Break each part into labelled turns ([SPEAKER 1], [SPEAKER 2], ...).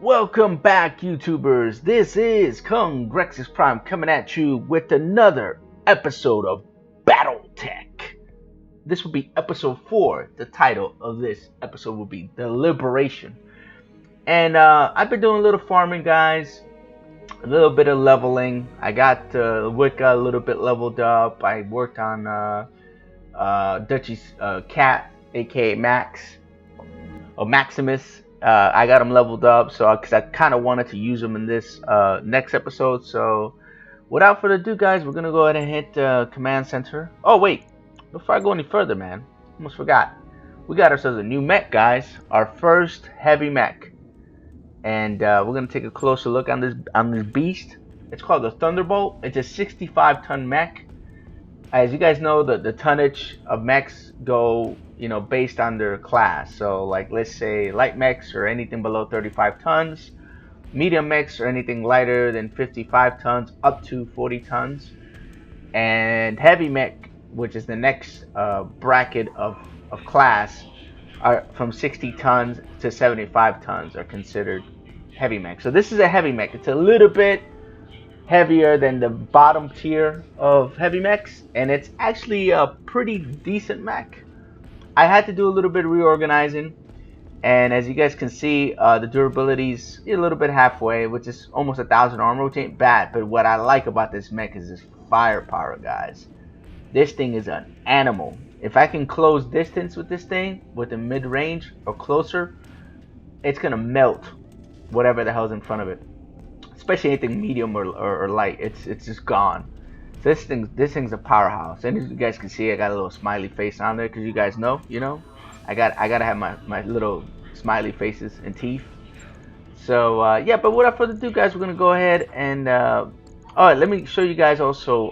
[SPEAKER 1] Welcome back, YouTubers. This is Congrexes Prime coming at you with another episode of Battletech. This will be episode 4. The title of this episode will be The Liberation. And I've been doing a little farming, guys. A little bit of leveling. I got Wicca a little bit leveled up. I worked on Dutchie's cat, aka Max, or Maximus. I got him leveled up, so because I kind of wanted to use him in this next episode. So, without further ado, guys, we're gonna go ahead and hit command center. Oh wait, before I go any further, man, almost forgot. We got ourselves a new mech, guys. Our first heavy mech, and we're gonna take a closer look on this beast. It's called the Thunderbolt. It's a 65-ton mech. As you guys know, the tonnage of mechs go, based on their class. So, like, let's say light mechs or anything below 35 tons, medium mechs or anything lighter than 55 tons up to 40 tons, and heavy mech, which is the next bracket of class, are from 60 tons to 75 tons are considered heavy mech. So this is a heavy mech. It's a little bit heavier than the bottom tier of heavy mechs, and it's actually a pretty decent mech. I had to do a little bit of reorganizing, and as you guys can see, the durability's a little bit halfway, which is almost 1,000 armor, which ain't bad. But what I like about this mech is this firepower, guys. This thing is an animal. If I can close distance with this thing, with a mid-range or closer, it's gonna melt whatever the hell's in front of it. Especially anything medium or light, it's just gone. So this thing's a powerhouse. And as you guys can see, I got a little smiley face on there because you guys know, I gotta have my little smiley faces and teeth. So yeah, but without further ado, guys, we're gonna go ahead and alright, let me show you guys also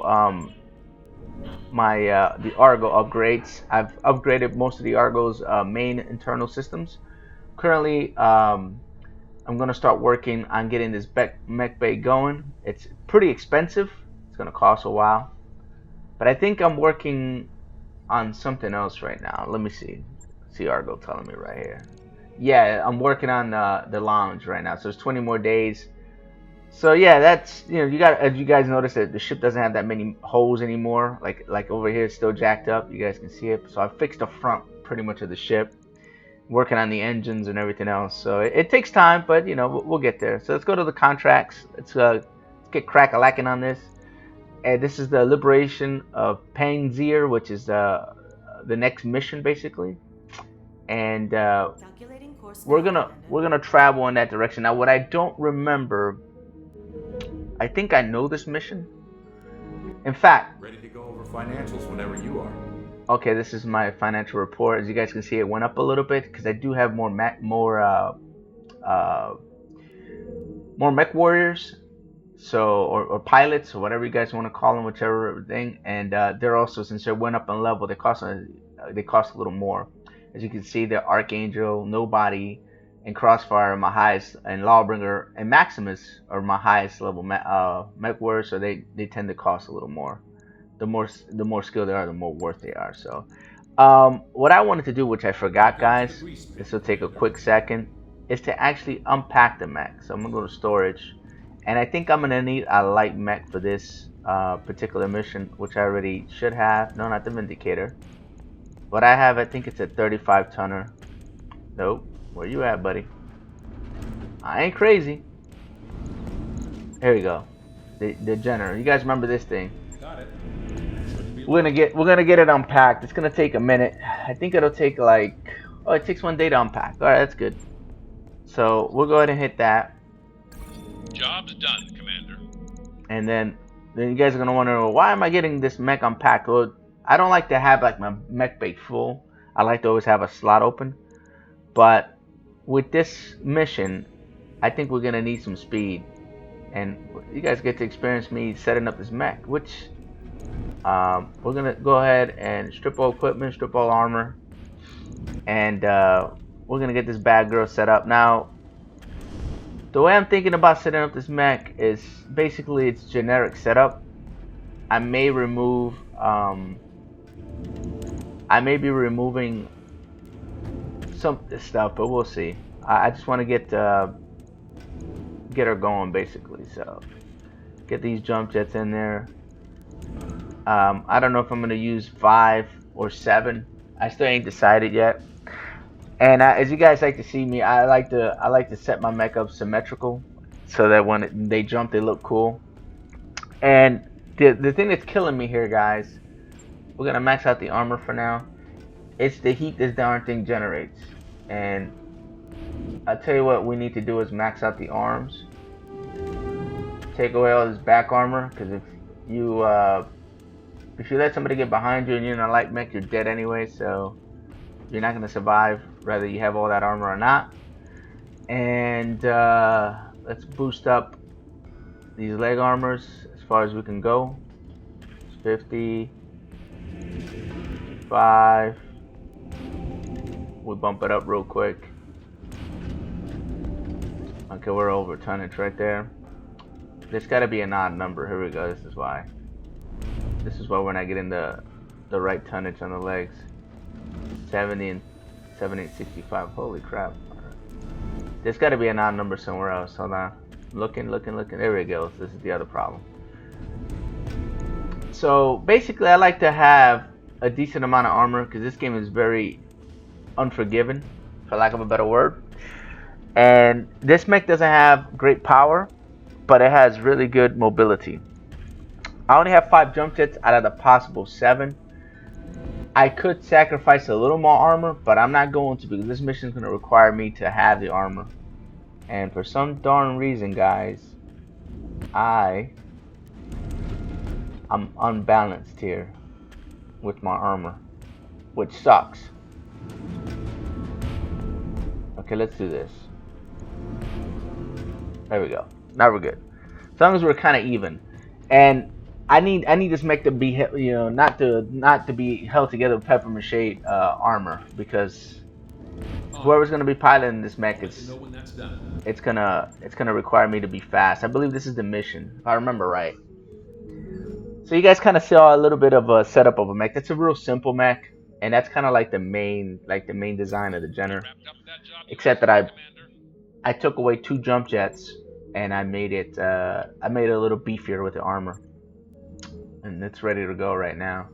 [SPEAKER 1] the Argo upgrades. I've upgraded most of the Argo's main internal systems. Currently, I'm going to start working on getting this mech bay going. It's pretty expensive. It's going to cost a while. But I think I'm working on something else right now. Let me see. See Argo telling me right here. Yeah, I'm working on the lounge right now. So it's 20 more days. So yeah, that's, as you guys notice that the ship doesn't have that many holes anymore. Like over here, it's still jacked up. You guys can see it. So I fixed the front pretty much of the ship. Working on the engines and everything else, so it takes time, but we'll get there. So let's go to the contracts. Let's get crack-a-lacking on this. And this is the liberation of Panzer, which is the next mission basically. And we're gonna travel in that direction. Now, what I don't remember, I think I know this mission. In fact,
[SPEAKER 2] ready to go over financials whenever you are.
[SPEAKER 1] Okay, this is my financial report. As you guys can see, it went up a little bit because I do have more mech warriors, so or pilots or whatever you guys want to call them, whichever thing. And they're also, since they went up in level, they cost a little more. As you can see, the Archangel, Nobody, and Crossfire are my highest, and Lawbringer and Maximus are my highest level mech warriors, so they tend to cost a little more. The more skilled they are, the more worth they are. So what I wanted to do, which I forgot, guys, this will take a quick second, is to actually unpack the mech. So I'm gonna go to storage, and I think I'm gonna need a light mech for this particular mission, which I already should have. No, not the Vindicator, but I have, I think it's a 35 tonner. Nope. Where you at, buddy? I ain't crazy. Here we go. The Jenner. You guys remember this thing?
[SPEAKER 2] Got it.
[SPEAKER 1] We're gonna get it unpacked. It's gonna take a minute. I think it'll take it takes 1 day to unpack. All right, that's good. So we'll go ahead and hit that.
[SPEAKER 3] Job's done, Commander.
[SPEAKER 1] And then you guys are gonna wonder, well, why am I getting this mech unpacked? Well, I don't like to have my mech bay full. I like to always have a slot open. But with this mission, I think we're gonna need some speed, and you guys get to experience me setting up this mech, which we're gonna go ahead and strip all equipment, strip all armor, and we're gonna get this bad girl set up. Now, the way I'm thinking about setting up this mech is basically it's generic setup. I may remove be removing some stuff, but we'll see. I just want to get get her going basically. So get these jump jets in there. I don't know if I'm gonna use 5 or 7. I still ain't decided yet. And as you guys like to see me, I like to set my mech up symmetrical, so that when they jump, they look cool. And the thing that's killing me here, guys, we're gonna max out the armor for now. It's the heat this darn thing generates. And I'll tell you what we need to do is max out the arms. Take away all this back armor, because if you let somebody get behind you and you're in a light mech, you're dead anyway. So you're not gonna survive, whether you have all that armor or not. And let's boost up these leg armors as far as we can go. It's 50, 5. We bump it up real quick. Okay, we're over tonnage right there. There's got to be an odd number. Here we go. This is why. This is why we're not getting the right tonnage on the legs. 70 and 65. Holy crap. There's got to be an odd number somewhere else. Hold on. Looking. There we go. This is the other problem. So basically, I like to have a decent amount of armor because this game is very unforgiving, for lack of a better word. And this mech doesn't have great power, but it has really good mobility. I only have 5 jump jets out of the possible 7. I could sacrifice a little more armor, but I'm not going to, because this mission is going to require me to have the armor. And for some darn reason, guys, I'm unbalanced here with my armor, which sucks. Okay, let's do this. There we go. Now we're good. As long as we're kind of even. And I need this mech to be, not to be held together with pepper mache armor, because whoever's gonna be piloting this mech, it's gonna require me to be fast. I believe this is the mission, if I remember right. So you guys kind of saw a little bit of a setup of a mech. That's a real simple mech, and that's kind of like the main design of the Jenner. Except that I took away 2 jump jets and I made it a little beefier with the armor. And it's ready to go right now.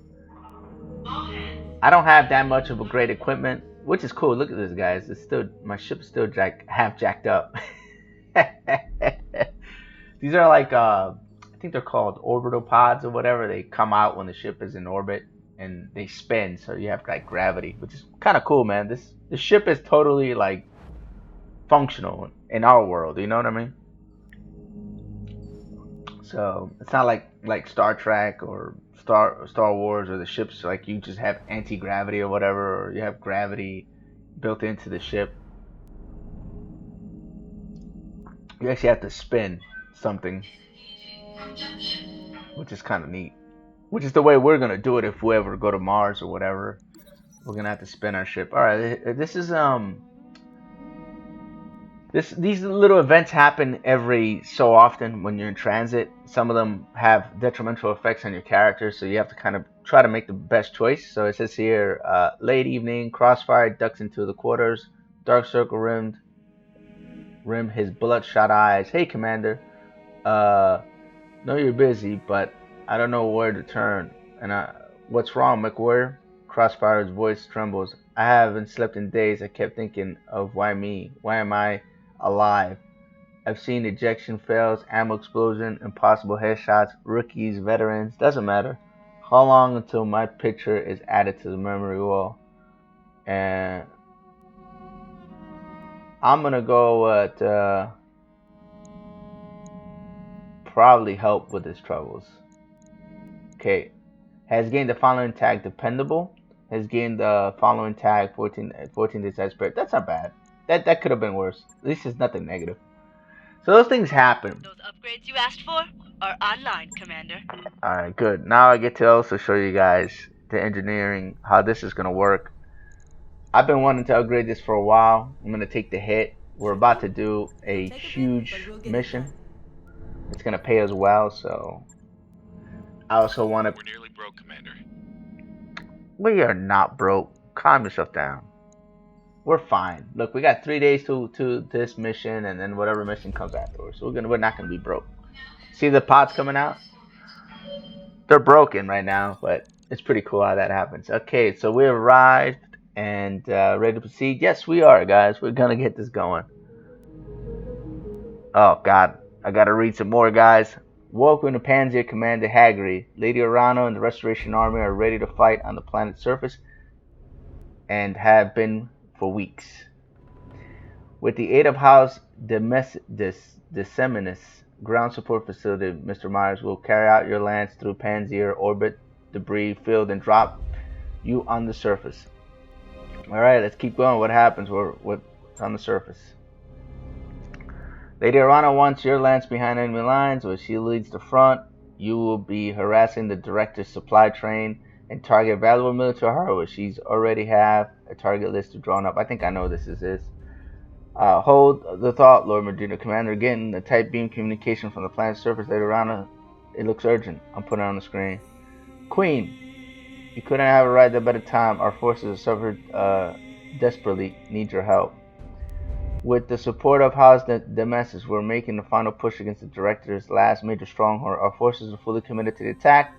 [SPEAKER 1] I don't have that much of a great equipment, which is cool. Look at this, guys. It's still, my ship's still half jacked up. These are like I think they're called orbital pods or whatever. They come out when the ship is in orbit and they spin, so you have like gravity, which is kind of cool, man. This ship is totally like functional in our world. You know what I mean? So it's not like Star Trek or Star Wars, or the ships like you just have anti-gravity or whatever, or you have gravity built into the ship. You actually have to spin something, which is kind of neat. Which is the way we're gonna do it if we ever go to Mars or whatever. We're gonna have to spin our ship. All right, this is These little events happen every so often when you're in transit. Some of them have detrimental effects on your character, so you have to kind of try to make the best choice. So it says here, late evening, Crossfire ducks into the quarters, dark circle rim his bloodshot eyes. Hey, Commander, know you're busy, but I don't know where to turn. And what's wrong, McWarrior? Crossfire's voice trembles. I haven't slept in days. I kept thinking of why me? Why am I alive? I've seen ejection fails, ammo explosion, impossible headshots, rookies, veterans, doesn't matter. How long until my picture is added to the memory wall? And I'm gonna go at probably help with his troubles. Okay, has gained the following tag: dependable. Has gained the following tag: 14 days desperate. That's not bad. That could have been worse. At least it's nothing negative. So those things happen.
[SPEAKER 4] Those upgrades you asked for are online, Commander.
[SPEAKER 1] Alright, good. Now I get to also show you guys the engineering, how this is going to work. I've been wanting to upgrade this for a while. I'm going to take the hit. We're about to do a huge mission. It's going to pay us well, so I also want to...
[SPEAKER 3] We're nearly broke, Commander.
[SPEAKER 1] We are not broke. Calm yourself down. we're fine. Look, we got 3 days to this mission, and then whatever mission comes afterwards. So we're not gonna be broke. See the pods coming out? They're broken right now, but it's pretty cool how that happens. Okay, so we arrived and ready to proceed. Yes, we are, guys. We're gonna get this going. Oh God, I gotta read some more, guys. Welcome to Panzer Commander Haggerty. Lady Orano and the Restoration Army are ready to fight on the planet's surface and have been for weeks. With the aid of House Disseminus ground support facility, Mr. Myers will carry out your lance through Panzer orbit, debris field, and drop you on the surface. Alright, let's keep going. What happens? What's on the surface? Lady Orano wants your lance behind enemy lines, where she leads the front. You will be harassing the director's supply train and target valuable military hardware. She's already have a target list drawn up. I think I know what this is. Hold the thought, Lord Medina. Commander, again, the tight beam communication from the planet's surface. Lady Orano, it looks urgent. I'm putting it on the screen. Queen, you couldn't have arrived at a better time. Our forces have suffered desperately. Need your help. With the support of House Demesis, we're making the final push against the Director's last major stronghold. Our forces are fully committed to the attack,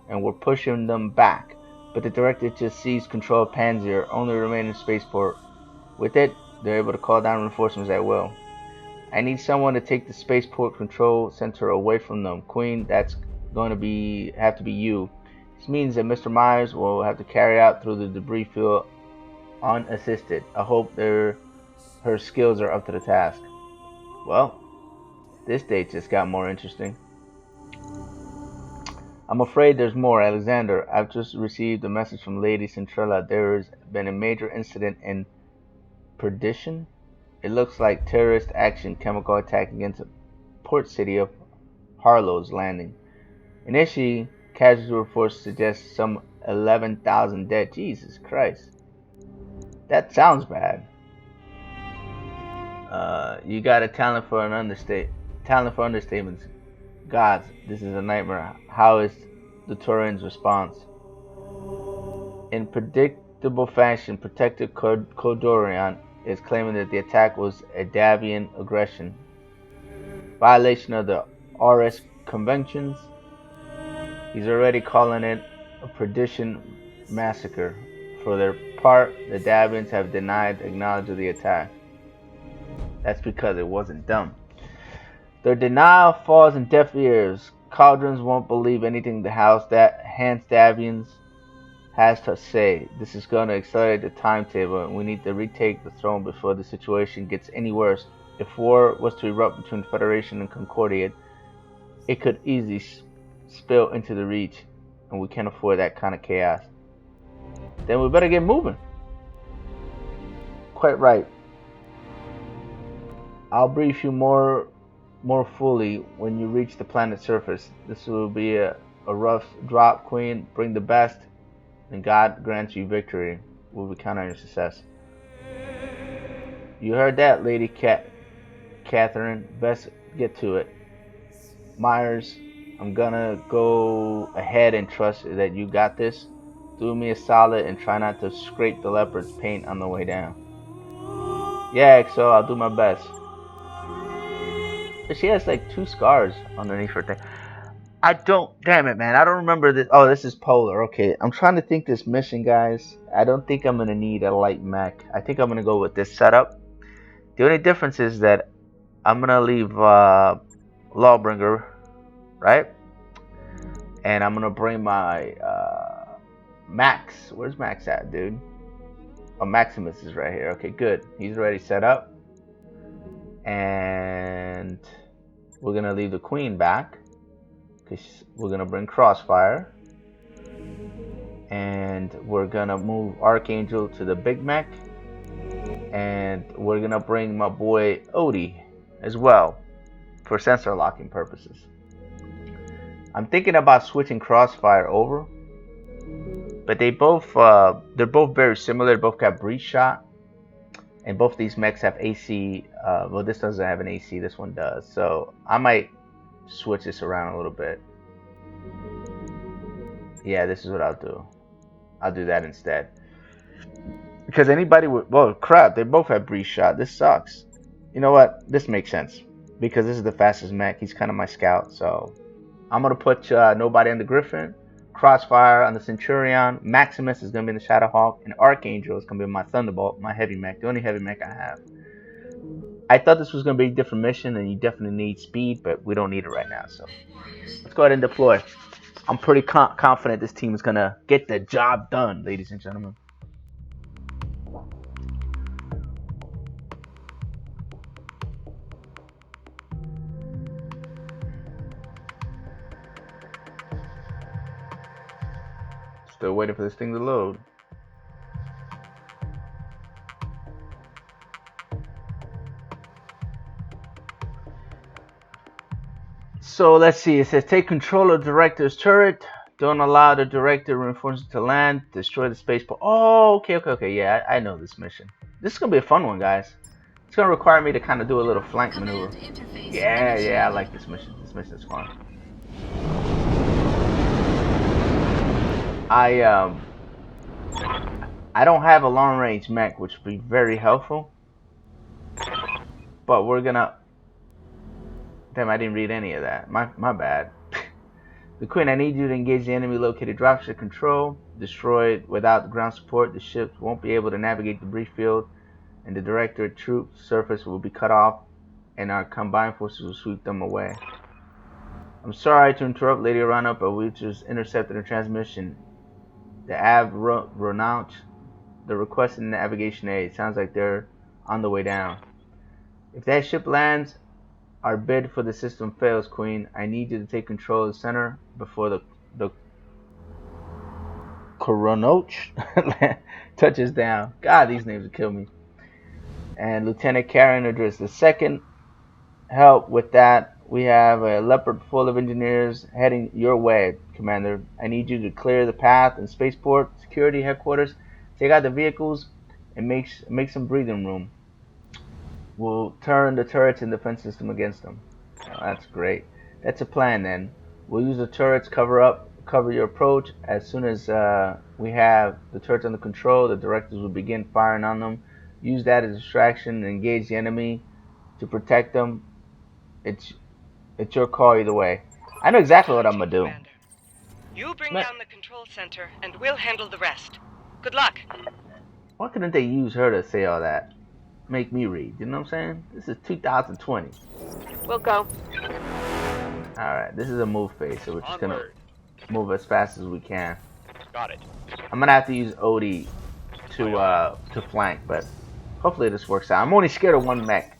[SPEAKER 1] and we're pushing them back. But the Director just seized control of Panzer, only remaining spaceport. With it, they're able to call down reinforcements at will. I need someone to take the spaceport control center away from them. Queen, that's going to have to be you. This means that Mr. Myers will have to carry out through the debris field unassisted. I hope her skills are up to the task. Well, this date just got more interesting. I'm afraid there's more, Alexander. I've just received a message from Lady Centrella. There's been a major incident in Perdition. It looks like terrorist action, chemical attack against the port city of Harlow's Landing. Initially, casualty reports suggest some 11,000 dead. Jesus Christ. That sounds bad. You got a talent for understatements. Gods, this is a nightmare. How is the Turin's response? In predictable fashion, Protector Kodorian is claiming that the attack was a Davian aggression, violation of the RS conventions. He's already calling it a Perdition massacre. For their part, the Davians have denied acknowledgement of the attack. That's because it wasn't done. Their denial falls in deaf ears. Cauldrons won't believe anything the House Hans Davians has to say. This is going to accelerate the timetable, and we need to retake the throne before the situation gets any worse. If war was to erupt between Federation and Concordia, it could easily spill into the Reach, and we can't afford that kind of chaos. Then we better get moving. Quite right. I'll brief you more fully when you reach the planet's surface. This will be a rough drop, Queen. Bring the best, and God grants you victory. We'll be counting on your success. You heard that, Lady Catherine. Best get to it. Myers, I'm gonna go ahead and trust that you got this. Do me a solid and try not to scrape the leopard's paint on the way down. Yeah, XO, I'll do my best. But she has like 2 scars underneath her thing. Damn it, man. I don't remember this. Oh, this is Polar. Okay, I'm trying to think this mission, guys. I don't think I'm going to need a light mech. I think I'm going to go with this setup. The only difference is that I'm going to leave Lawbringer, right? And I'm going to bring my Max. Where's Max at, dude? Oh, Maximus is right here. Okay, good. He's already set up. And we're going to leave the Queen back. Because we're going to bring Crossfire. And we're going to move Archangel to the Big Mech. And we're going to bring my boy Odie as well. For sensor locking purposes. I'm thinking about switching Crossfire over. But they're both very similar. They both got breach shot. And both these mechs have AC. Well, this doesn't have an AC. This one does. So I might switch this around a little bit. Yeah, this is what I'll do. I'll do that instead. Because anybody would, well, crap, they both have breeze shot. This sucks. You know what? This makes sense. Because this is the fastest mech. He's kind of my scout. So I'm going to put nobody on the Griffin. Crossfire on the Centurion. Maximus is going to be in the Shadowhawk. And Archangel is going to be my Thunderbolt, my heavy mech. The only heavy mech I have. I thought this was going to be a different mission. And you definitely need speed. But we don't need it right now. So let's go ahead and deploy. I'm pretty confident this team is going to get the job done, ladies and gentlemen. Still waiting for this thing to load. So let's see. It says take control of the director's turret. Don't allow the director reinforcements to land. Destroy the spaceport. Oh, okay. Yeah, I know this mission. This is gonna be a fun one, guys. It's gonna require me to kind of do a little flank maneuver. Yeah, I like this mission. This mission is fun. I don't have a long range mech, which would be very helpful. But we're gonna. Damn, I didn't read any of that. My bad. The Queen, I need you to engage the enemy located dropship control. Destroyed without the ground support. The ships won't be able to navigate the brief field, and the director troop surface will be cut off, and our combined forces will sweep them away. I'm sorry to interrupt, Lady Rana, but we just intercepted a transmission. The Av Ronauch, the requested navigation aid. Sounds like they're on the way down. If that ship lands, our bid for the system fails, Queen. I need you to take control of the center before the Coronoch touches down. God, these names will kill me. And Lieutenant Karen addressed the second. Help with that. We have a Leopard full of engineers heading your way, Commander. I need you to clear the path in spaceport security headquarters. Take out the vehicles and make some breathing room. We'll turn the turrets and defense system against them. Oh, that's great. That's a plan then. We'll use the turrets, cover your approach. As soon as we have the turrets under control, the directors will begin firing on them. Use that as a distraction and engage the enemy to protect them. It's your call either way. I know exactly what I'm gonna do.
[SPEAKER 5] Commander. You bring down the control center, and we'll handle the rest. Good luck.
[SPEAKER 1] Why couldn't they use her to say all that? Make me read, you know what I'm saying? This is 2020.
[SPEAKER 5] We'll go.
[SPEAKER 1] Alright, this is a move phase, so we're just gonna move as fast as we can.
[SPEAKER 6] Got it.
[SPEAKER 1] I'm gonna have to use Odie to flank, but hopefully this works out. I'm only scared of one mech.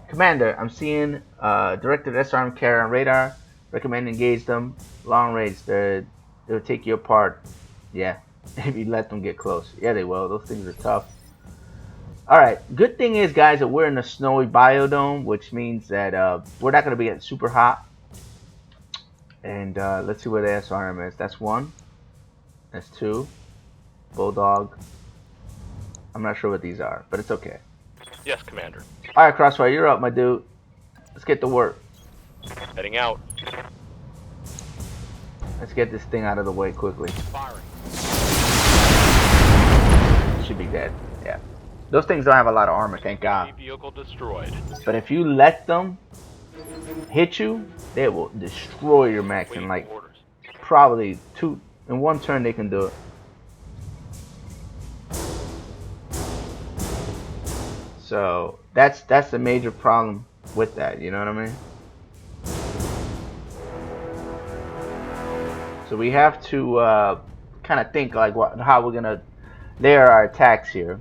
[SPEAKER 1] Commander, I'm seeing directed SRM carrier on radar. Recommend engage them. Long range, they'll take you apart. Yeah, if you let them get close. Yeah, they will. Those things are tough. Alright, good thing is, guys, that we're in a snowy biodome, which means that we're not going to be getting super hot. And let's see where the SRM is. That's one. That's two. Bulldog. I'm not sure what these are, but it's okay.
[SPEAKER 6] Yes, Commander.
[SPEAKER 1] Alright, Crossfire, you're up, my dude. Let's get to work.
[SPEAKER 6] Heading out.
[SPEAKER 1] Let's get this thing out of the way quickly.
[SPEAKER 6] Firing.
[SPEAKER 1] Should be dead. Yeah. Those things don't have a lot of armor, thank God.
[SPEAKER 6] Vehicle destroyed.
[SPEAKER 1] But if you let them hit you, they will destroy your mech in like probably in one turn they can do it. So that's the major problem with that, you know what I mean? So we have to kind of think like how we're gonna layer our attacks here.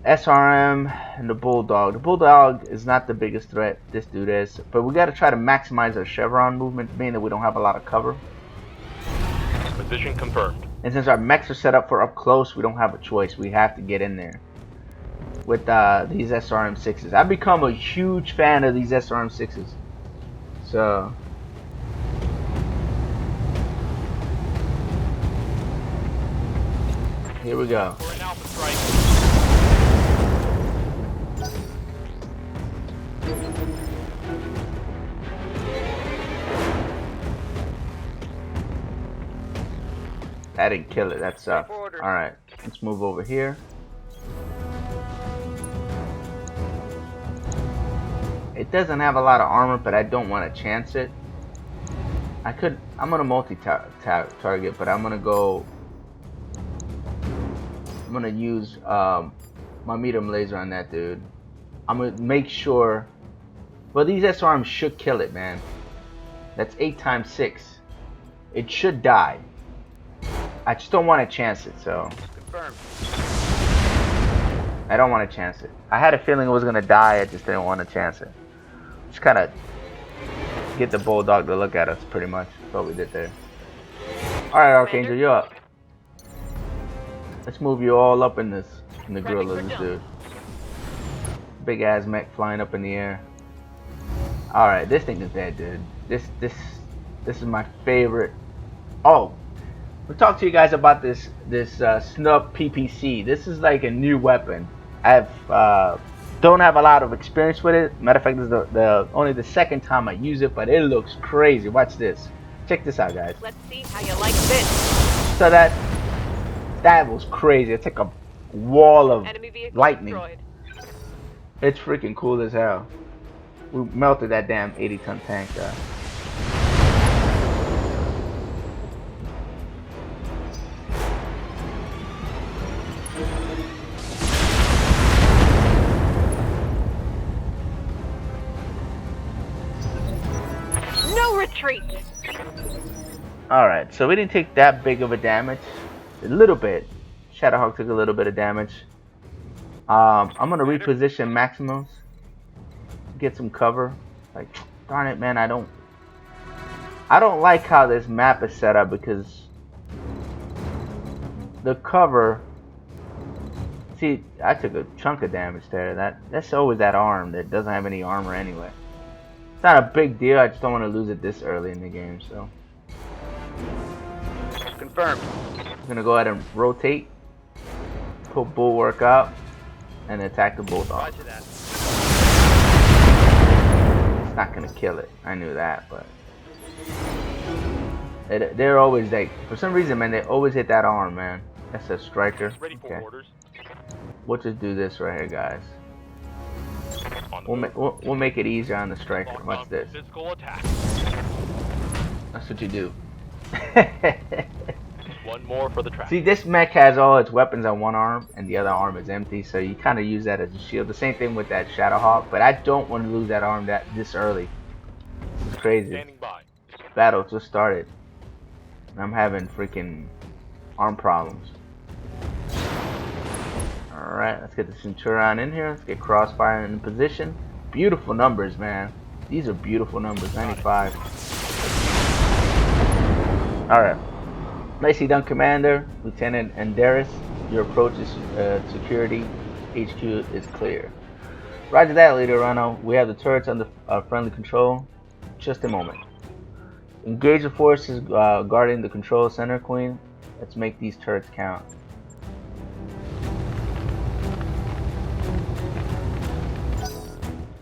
[SPEAKER 1] SRM and the Bulldog. The Bulldog is not the biggest threat, this dude is, but we got to try to maximize our chevron movement, being that we don't have a lot of cover.
[SPEAKER 6] Position confirmed.
[SPEAKER 1] And since our mechs are set up for up close, we don't have a choice. We have to get in there with these SRM-6s. I've become a huge fan of these SRM-6s. So here we go.
[SPEAKER 6] For an alpha strike.
[SPEAKER 1] That didn't kill it. That sucked. Alright. Let's move over here. It doesn't have a lot of armor, but I don't want to chance it. I'm gonna multi-target, but I'm gonna use my medium laser on that dude. I'm gonna make sure. Well, these SRMs should kill it, man. That's 8 times 6. It should die. I just don't want to chance it, so.
[SPEAKER 6] Confirmed.
[SPEAKER 1] I don't want to chance it. I had a feeling it was gonna die. I just didn't want to chance it. Just kind of get the bulldog to look at us, pretty much. That's all we did there. All right, Archangel, you're up. Let's move you all up in the grill of this dude. Big ass mech flying up in the air. All right, this thing is dead, dude. This is my favorite. Oh, we'll talk to you guys about this snub PPC. This is like a new weapon. I've don't have a lot of experience with it. Matter of fact, this is only the second time I use it, but it looks crazy. Watch this. Check this out, guys.
[SPEAKER 5] Let's see how you like this.
[SPEAKER 1] So that was crazy. It's like a wall of
[SPEAKER 5] Enemy vehicle
[SPEAKER 1] lightning.
[SPEAKER 5] destroyed.
[SPEAKER 1] It's freaking cool as hell. We melted that damn 80-ton tank, guys.
[SPEAKER 5] No retreat.
[SPEAKER 1] Alright, so we didn't take that big of a damage. A little bit. Shadowhawk took a little bit of damage. I'm gonna reposition Maximums. Get some cover. Like, darn it, man, I don't like how this map is set up, because the cover. See, I took a chunk of damage there. That's always that arm that doesn't have any armor anyway. It's not a big deal. I just don't want to lose it this early in the game, so.
[SPEAKER 6] Confirmed.
[SPEAKER 1] I'm gonna go ahead and rotate, put Bulwark up, and attack the Bulldog.
[SPEAKER 6] Roger that.
[SPEAKER 1] It's not gonna kill it. I knew that, but they're always like, for some reason, man, they always hit that arm, man. That's a striker.
[SPEAKER 6] Ready for
[SPEAKER 1] Okay.
[SPEAKER 6] orders.
[SPEAKER 1] We'll just do this right here, guys.
[SPEAKER 6] On the move.
[SPEAKER 1] We'll make it easier on the striker.
[SPEAKER 6] Locked
[SPEAKER 1] Watch
[SPEAKER 6] on
[SPEAKER 1] this.
[SPEAKER 6] Physical attack.
[SPEAKER 1] That's what you do.
[SPEAKER 6] One more for the track.
[SPEAKER 1] See, this mech has all its weapons on one arm, and the other arm is empty, so you kind of use that as a shield. The same thing with that Shadowhawk, but I don't want to lose that arm this early. It's crazy.
[SPEAKER 6] Standing by.
[SPEAKER 1] Battle just started, and I'm having freaking arm problems. Alright, let's get the Centurion in here. Let's get Crossfire in position. Beautiful numbers, man. These are beautiful numbers. 95. Alright. Nicely done, Commander. Lieutenant Andaris. Your approach is security. HQ is clear. Roger that, Leader Rano. We have the turrets under friendly control. Just a moment. Engage the forces guarding the control center, Queen. Let's make these turrets count.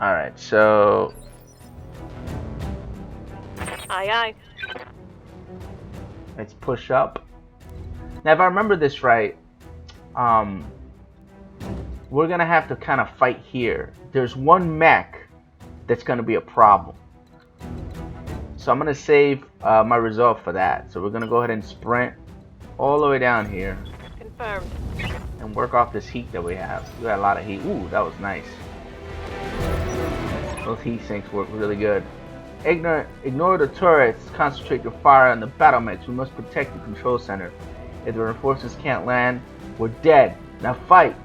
[SPEAKER 1] Alright, so
[SPEAKER 5] Aye, aye.
[SPEAKER 1] let's push up. Now, if I remember this right, we're gonna have to kind of fight here. There's one mech that's gonna be a problem, so I'm gonna save my resolve for that. So we're gonna go ahead and sprint all the way down here
[SPEAKER 5] Confirmed.
[SPEAKER 1] and work off this heat that we have. We got a lot of heat. Ooh, that was nice. Those heat sinks work really good. Ignore the turrets. Concentrate your fire on the battle mechs. We must protect the control center. If the reinforcements can't land, we're dead. Now fight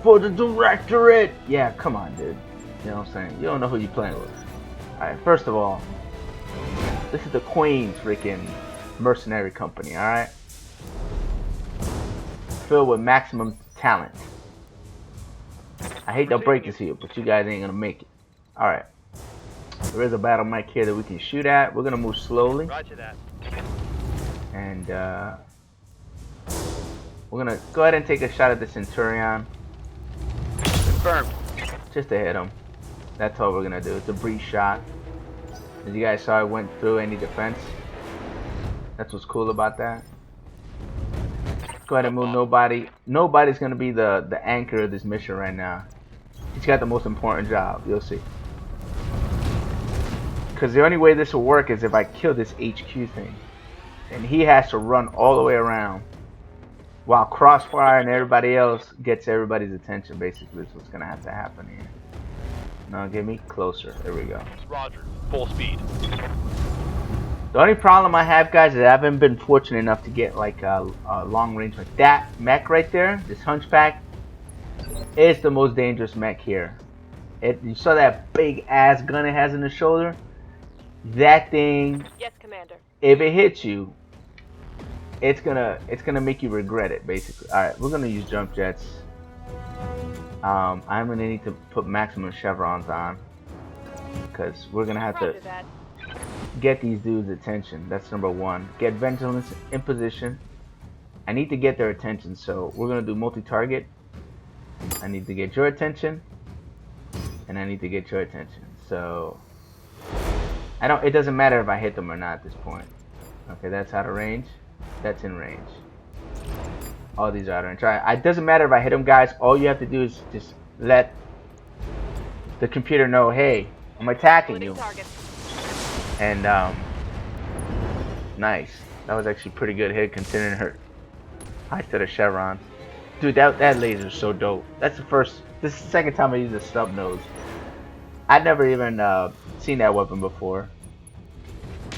[SPEAKER 1] for the directorate. Yeah, come on, dude. You know what I'm saying? You don't know who you're playing with. Alright, first of all, this is the Queen's freaking mercenary company, alright? Filled with maximum talent. I hate to break this to you, but you guys ain't gonna make it. Alright. There is a battle mech here that we can shoot at. We're gonna move slowly.
[SPEAKER 6] Roger that.
[SPEAKER 1] And we're gonna go ahead and take a shot at the Centurion.
[SPEAKER 6] Confirmed.
[SPEAKER 1] Just to hit him. That's all we're gonna do. It's a breeze shot. As you guys saw, it went through any defense. That's what's cool about that. Go ahead and move nobody. Nobody's gonna be the anchor of this mission right now. He's got the most important job. You'll see. Because the only way this will work is if I kill this HQ thing. And he has to run all the way around. While Crossfire and everybody else gets everybody's attention, basically. Is what's gonna have to happen here. Now get me closer. There we go.
[SPEAKER 6] Roger. Full speed.
[SPEAKER 1] The only problem I have, guys, is I haven't been fortunate enough to get like a long range like that mech right there. This Hunchback is the most dangerous mech here. You saw that big ass gun it has in the shoulder. That thing.
[SPEAKER 5] Yes, Commander.
[SPEAKER 1] If it hits you, it's gonna make you regret it, basically. All right, we're gonna use jump jets. I'm gonna need to put maximum chevrons on because we're gonna have to get these dudes' attention. That's number one. Get vigilance in position. I need to get their attention, so we're gonna do multi-target. I need to get your attention, and I need to get your attention. So it doesn't matter if I hit them or not at this point. Okay, that's out of range. That's in range. All these are out of range. It doesn't matter if I hit them, guys. All you have to do is just let the computer know, hey, I'm attacking you. And nice. That was actually a pretty good hit considering her high set of chevrons. Dude, that laser is so dope. That's the first. This is the second time I used a stub nose. I'd never even seen that weapon before.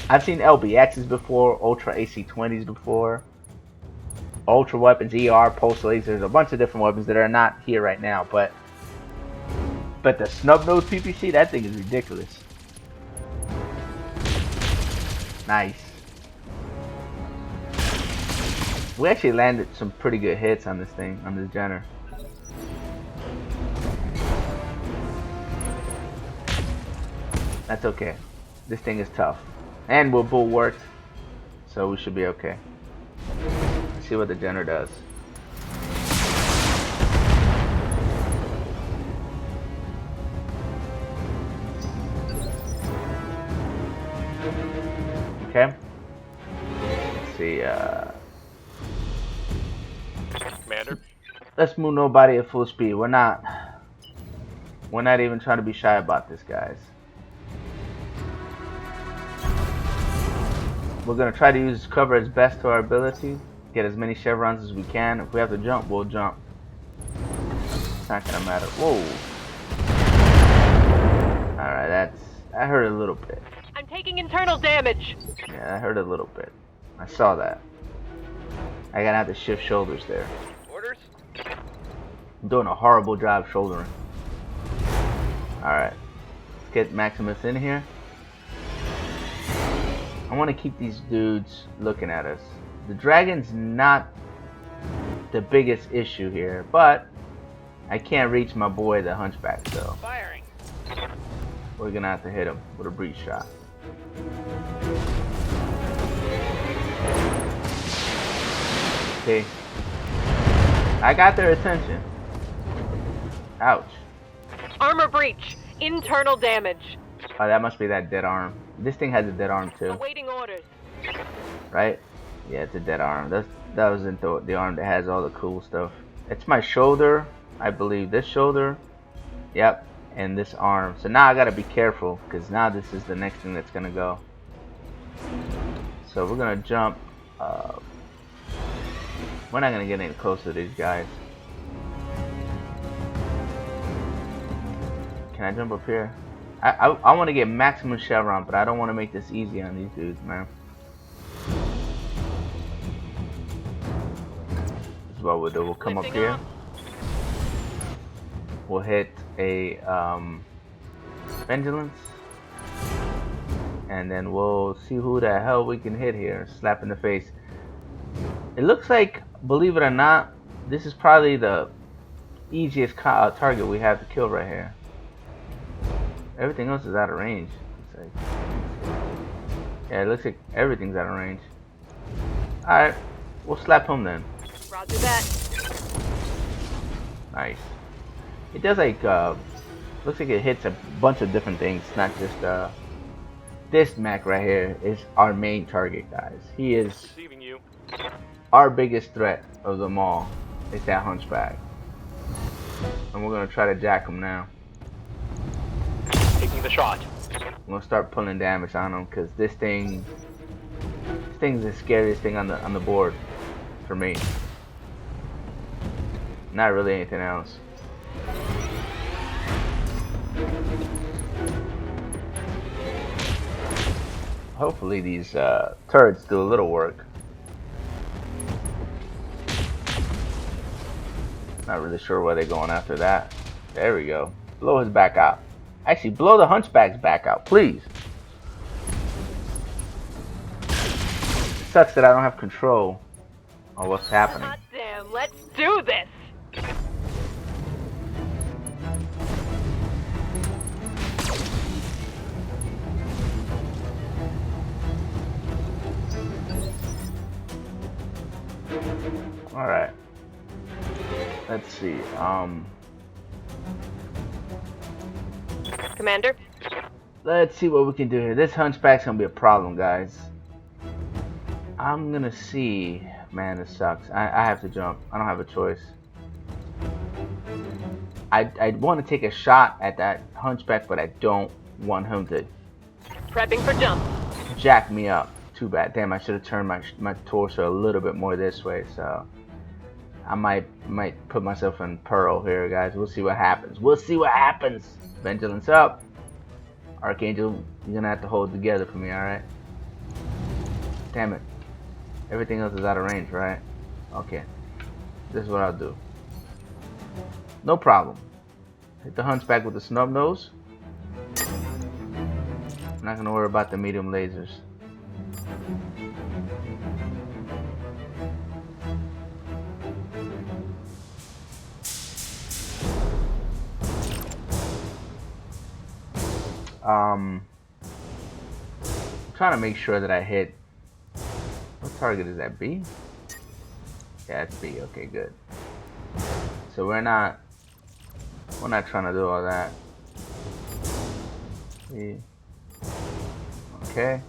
[SPEAKER 1] I've seen LBXs before, Ultra AC-20s before, Ultra weapons, ER, pulse lasers, a bunch of different weapons that are not here right now. But the snub nose PPC, that thing is ridiculous. Nice. We actually landed some pretty good hits on this thing, on this Jenner. That's okay. This thing is tough. And we're bulwarked, so we should be okay. Let's see what the Jenner does. Okay. Let's see,
[SPEAKER 6] Commander.
[SPEAKER 1] let's move nobody at full speed. We're not even trying to be shy about this, guys. We're gonna try to use cover as best to our ability. Get as many chevrons as we can. If we have to jump, we'll jump. It's not gonna matter. Whoa. Alright, that hurt a little bit.
[SPEAKER 5] I'm taking internal damage.
[SPEAKER 1] Yeah, that hurt a little bit. I saw that. I gotta have to shift shoulders there.
[SPEAKER 6] Orders?
[SPEAKER 1] I'm doing a horrible job shouldering. Alright. Let's get Maximus in here. I want to keep these dudes looking at us. The dragon's not the biggest issue here, but I can't reach my boy the Hunchback, so
[SPEAKER 5] Firing.
[SPEAKER 1] we're gonna have to hit him with a breach shot. Okay. I got their attention. Ouch.
[SPEAKER 5] Armor breach. Internal damage.
[SPEAKER 1] Oh, that must be that dead arm. This thing has a dead arm too.
[SPEAKER 5] Awaiting orders.
[SPEAKER 1] Right? Yeah, it's a dead arm. That was the arm that has all the cool stuff. It's my shoulder, I believe. This shoulder. Yep. And this arm. So now I gotta be careful because now this is the next thing that's gonna go. So we're gonna jump. We're not gonna get any closer to these guys. Can I jump up here? I want to get maximum chevron, but I don't want to make this easy on these dudes, man. This is what we'll do. We'll come up here. We'll hit a vigilance, and then we'll see who the hell we can hit here. Slap in the face. It looks like, believe it or not, this is probably the easiest target we have to kill right here. Everything else is out of range. Yeah, it looks like everything's out of range. Alright, we'll slap him then.
[SPEAKER 5] Roger that.
[SPEAKER 1] Nice. It does like, looks like it hits a bunch of different things, not just, this mech right here is our main target, guys. He is
[SPEAKER 6] Receiving you.
[SPEAKER 1] our biggest threat of them all is that hunchback. And we're gonna try to jack him now.
[SPEAKER 6] Taking the shot.
[SPEAKER 1] I'm gonna start pulling damage on him because this thing's the scariest thing on the board for me. Not really anything else. Hopefully these turrets do a little work. Not really sure why they're going after that. There we go. Blow his back out. Actually, blow the hunchback's back out, please. Sucks that I don't have control on what's happening.
[SPEAKER 5] Hot damn, let's do this!
[SPEAKER 1] Alright. Let's see.
[SPEAKER 5] Commander?
[SPEAKER 1] Let's see what we can do here. This hunchback's gonna be a problem, guys. I'm gonna see. Man, this sucks. I have to jump. I don't have a choice. I want to take a shot at that hunchback, but I don't want him to
[SPEAKER 5] Prepping for jump.
[SPEAKER 1] jack me up. Too bad. Damn, I should have turned my torso a little bit more this way. So I might put myself in peril here, guys. We'll see what happens. We'll see what happens. Vigilance up. Archangel, you're gonna have to hold together for me, alright? Damn it. Everything else is out of range, right? Okay. This is what I'll do. No problem. Hit the hunchback with the snub nose. I'm not gonna worry about the medium lasers. I'm trying to make sure that I hit. What target is that? B? Yeah, it's B. Okay, good. So we're not trying to do all that. B. Okay.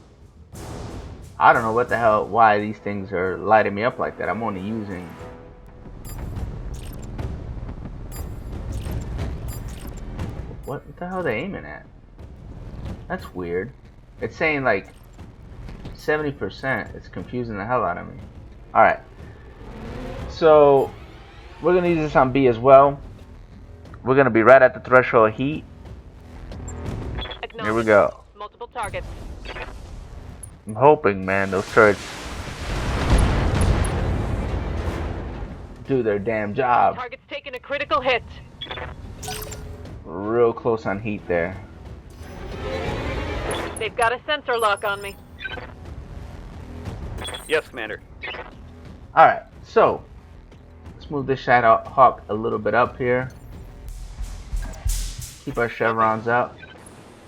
[SPEAKER 1] I don't know what the hell, why these things are lighting me up like that. I'm only using. What the hell are they aiming at? That's weird. It's saying like 70%. It's confusing the hell out of me. Alright. So we're gonna use this on B as well. We're gonna be right at the threshold of heat. Here we go.
[SPEAKER 5] Multiple targets.
[SPEAKER 1] I'm hoping, man, those turrets do their damn job.
[SPEAKER 5] Target's taking a critical hit.
[SPEAKER 1] Real close on heat there.
[SPEAKER 5] They've got a sensor lock on me.
[SPEAKER 6] Yes, Commander.
[SPEAKER 1] Alright, so let's move this Shadowhawk a little bit up here. Keep our chevrons out.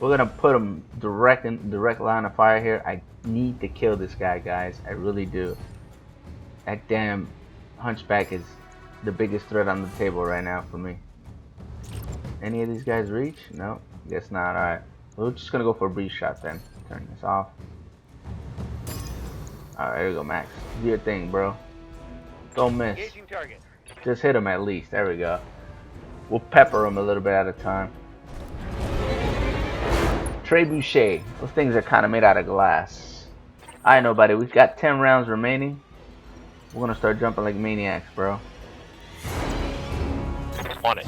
[SPEAKER 1] We're gonna put them direct line of fire here. I need to kill this guy, guys. I really do. That damn hunchback is the biggest threat on the table right now for me. Any of these guys reach? No, guess not. Alright. We're just gonna go for a breeze shot then. Turn this off. Alright, there you go, Max. Do your thing, bro. Don't miss.
[SPEAKER 6] Engaging target.
[SPEAKER 1] Just hit him at least. There we go. We'll pepper him a little bit at a time. Trebuchet. Those things are kind of made out of glass. Alright, nobody. We've got 10 rounds remaining. We're gonna start jumping like maniacs, bro.
[SPEAKER 6] On it.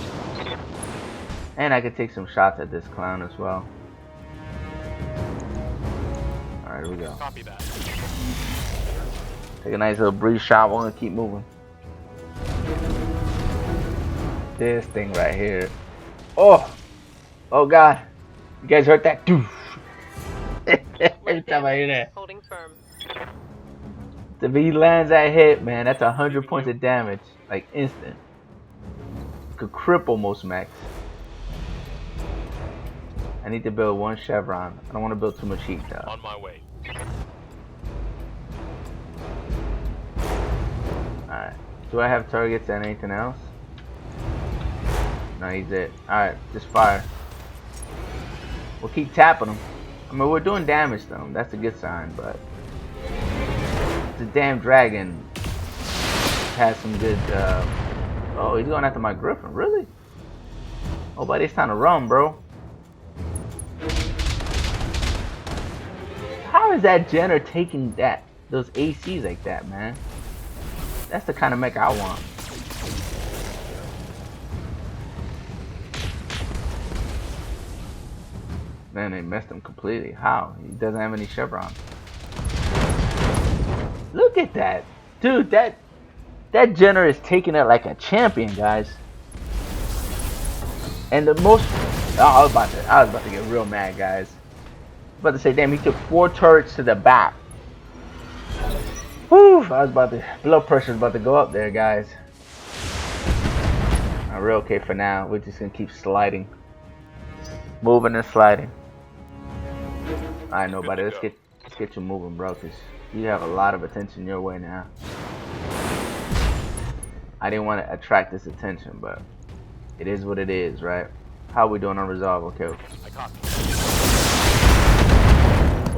[SPEAKER 1] And I could take some shots at this clown as well. Alright, here we go.
[SPEAKER 6] Copy that.
[SPEAKER 1] Take a nice little breeze shot. We're gonna keep moving. This thing right here. Oh! Oh god. You guys heard that? Every time I hear that.
[SPEAKER 5] Holding firm.
[SPEAKER 1] If he lands that hit, man, that's 100 points of damage. Like instant. Could cripple most mechs. I need to build one chevron. I don't want to build too much heat though.
[SPEAKER 6] On my way.
[SPEAKER 1] Alright. Do I have targets and anything else? No, he's it. Alright, just fire. We'll keep tapping him. I mean, we're doing damage to him. That's a good sign, but the damn dragon has some good. Oh, he's going after my Griffin. Really? Oh, buddy, it's time to run, bro. How is that Jenner taking those ACs like that, man? That's the kind of mech I want. Man, they messed him completely. How? He doesn't have any chevrons. Look at that, dude. That Jenner is taking it like a champion, guys. And the most, I was about to get real mad, guys. I was about to say, damn, he took 4 turrets to the back. Whew, blood pressure was about to go up there, guys. We're okay for now. We're just gonna keep sliding, moving and sliding. Alright, nobody, let's get you moving, bro, because you have a lot of attention your way now. I didn't want to attract this attention, but it is what it is, right? How are we doing on resolve? Okay. We're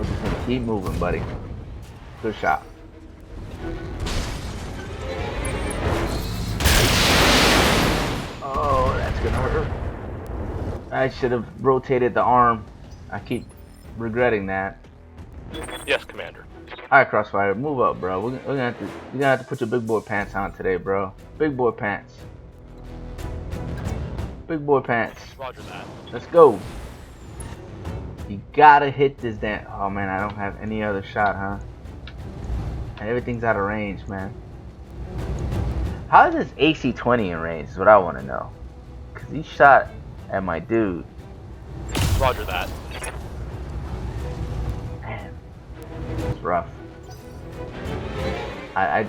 [SPEAKER 1] just gonna keep moving, buddy. Good shot. Oh, that's gonna hurt. I should have rotated the arm. I keep regretting that.
[SPEAKER 6] Yes, Commander.
[SPEAKER 1] Alright, Crossfire, move up, bro. You're gonna have to put your big boy pants on today, bro. Big boy pants. Big boy pants.
[SPEAKER 6] Roger that.
[SPEAKER 1] Let's go. You gotta hit this damn. Oh man, I don't have any other shot, huh? And everything's out of range, man. How is this AC-20 in range? Is what I want to know. Cause he shot at my dude.
[SPEAKER 6] Roger that.
[SPEAKER 1] Man, it's rough. I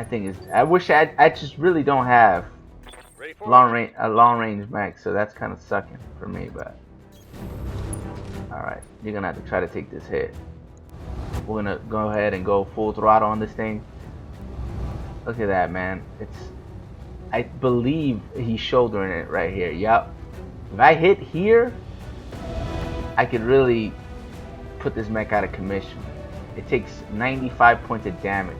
[SPEAKER 1] think it's. I wish I just really don't have a long range mech, so that's kind of sucking for me. But all right, you're gonna have to try to take this hit. We're gonna go ahead and go full throttle on this thing. Look at that, man. I believe he's shouldering it right here. Yup. If I hit here, I could really put this mech out of commission. It takes 95 points of damage.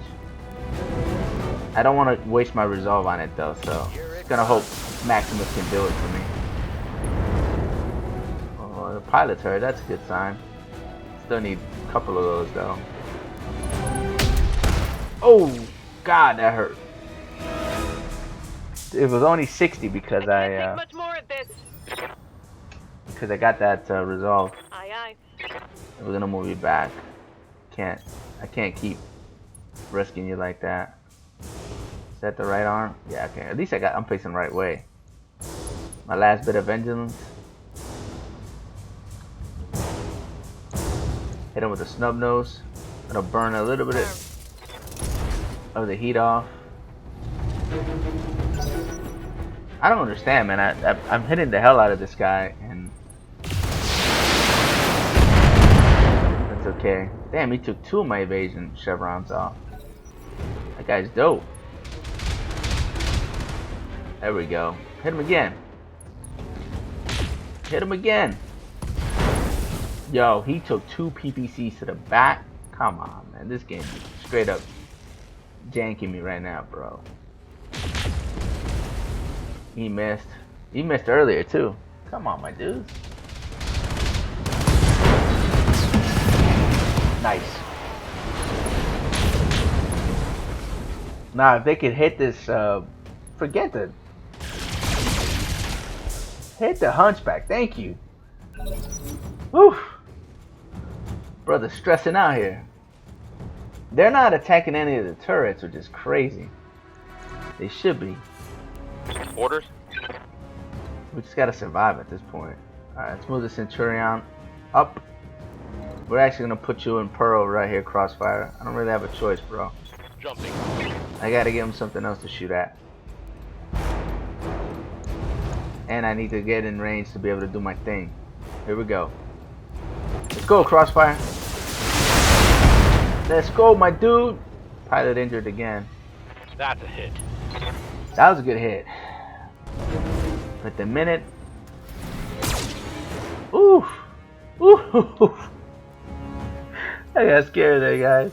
[SPEAKER 1] I don't want to waste my resolve on it though, so just gonna hope Maximus can do it for me. Oh, the pilot turret, that's a good sign. Still need a couple of those though. Oh God, that hurt. It was only 60 because
[SPEAKER 5] much more of this.
[SPEAKER 1] because I got that resolve.
[SPEAKER 5] Aye, aye.
[SPEAKER 1] We're gonna move you back. I can't keep risking you like that. Is that the right arm? Yeah, okay. At least I'm facing the right way. My last bit of vengeance. Hit him with a snub nose. Gonna burn a little bit of the heat off. I don't understand, man. I'm hitting the hell out of this guy, and that's okay. Damn, he took 2 of my evasion chevrons off. That guy's dope. There we go. Hit him again. Hit him again. Yo, he took 2 PPCs to the back. Come on, man. This game is straight up janking me right now, bro. He missed. He missed earlier, too. Come on, my dude. Nice. Now, if they could hit this, forget the... Hit the hunchback. Thank you. Whew. Brother's stressing out here. They're not attacking any of the turrets, which is crazy. They should be.
[SPEAKER 6] Orders?
[SPEAKER 1] We just gotta survive at this point. Alright, let's move the Centurion up. We're actually gonna put you in Pearl right here, Crossfire. I don't really have a choice, bro.
[SPEAKER 6] Jumping.
[SPEAKER 1] I gotta give him something else to shoot at. And I need to get in range to be able to do my thing. Here we go. Let's go, Crossfire. Let's go, my dude. Pilot injured again.
[SPEAKER 6] That's a hit.
[SPEAKER 1] That was a good hit. But the minute... Ooh. Ooh. I got scared there, guys.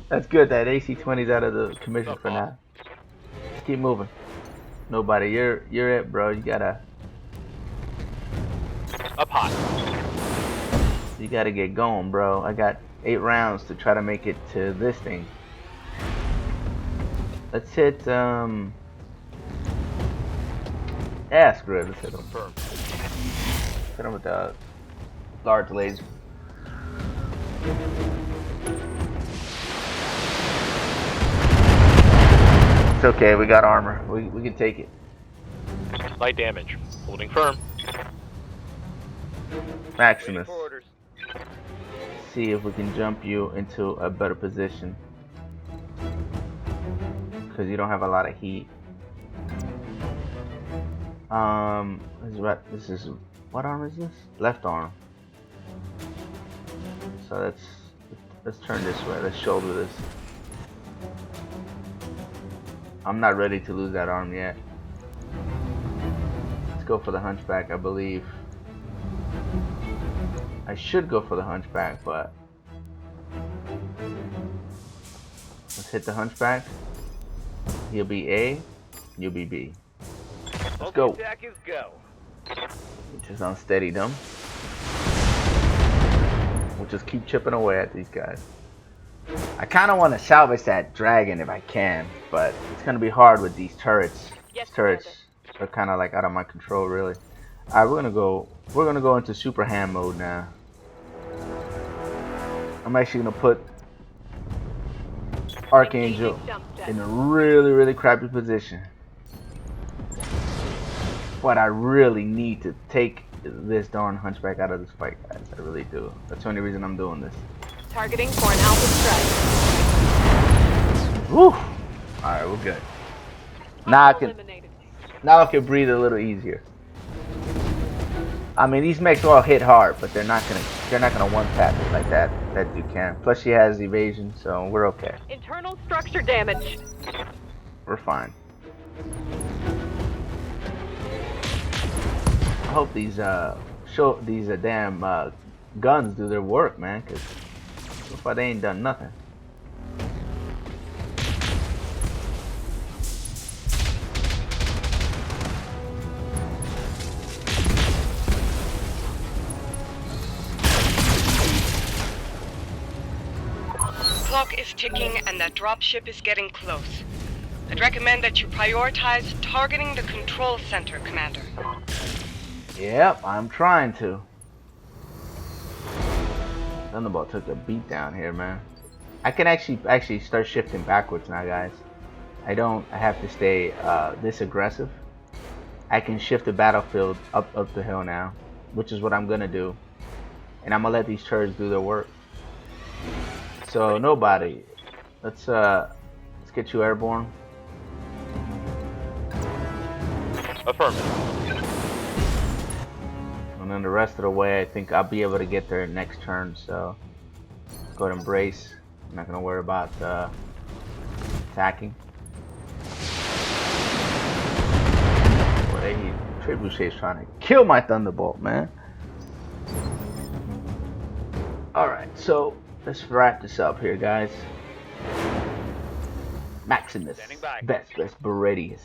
[SPEAKER 1] That's good that AC-20's out of the commission for now. keep moving. Nobody, you're it, bro. You gotta
[SPEAKER 6] Up high.
[SPEAKER 1] get going, bro. I got 8 rounds to try to make it to this thing. Let's hit yeah, screw it. Let's hit him.
[SPEAKER 6] Confirmed.
[SPEAKER 1] Hit him with the large laser. It's okay, we got armor. We can take it.
[SPEAKER 6] Light damage. Holding firm.
[SPEAKER 1] Maximus.
[SPEAKER 6] Waiting for orders.
[SPEAKER 1] See if we can jump you into a better position. Because you don't have a lot of heat. This is what arm is this? Left arm. So let's turn this way. Let's shoulder this. I'm not ready to lose that arm yet. Let's go for the hunchback, I believe. I should go for the hunchback, but let's hit the hunchback. He'll be A, you'll be B. Let's go.
[SPEAKER 6] Attack is go.
[SPEAKER 1] Which is unsteady, dumb. We'll just keep chipping away at these guys. I kind of want to salvage that dragon if I can, but it's gonna be hard with these turrets.
[SPEAKER 5] Yes,
[SPEAKER 1] These turrets are kind of like out of my control, really. All right, we're gonna go into super ham mode now. I'm actually gonna put Archangel in a really crappy position. But I really need to take this darn hunchback out of this fight, guys. I really do. That's the only reason I'm doing this.
[SPEAKER 5] Targeting for an alpha strike.
[SPEAKER 1] Woo! Alright, we're good. Now I can breathe a little easier. I mean, these mechs all hit hard, but they're not gonna one tap it like that you can. Plus she has evasion, so we're okay.
[SPEAKER 5] Internal structure damage.
[SPEAKER 1] We're fine. I hope these damn guns do their work, man, cause so far they ain't done nothing.
[SPEAKER 5] Clock is ticking and that dropship is getting close. I'd recommend that you prioritize targeting the control center, Commander.
[SPEAKER 1] Yep, I'm trying to. Thunderbolt took a beat down here, man. I can actually start shifting backwards now, guys. I have to stay this aggressive. I can shift the battlefield up the hill now, which is what I'm gonna do. And I'm gonna let these turrets do their work. So nobody, let's get you airborne.
[SPEAKER 6] Affirmative.
[SPEAKER 1] And then the rest of the way, I think I'll be able to get there next turn. So go ahead and brace. I'm not gonna worry about attacking. Boy, Trebuchet's trying to kill my Thunderbolt, man. All right, so let's wrap this up here, guys. Maximus, Vespas Beretius.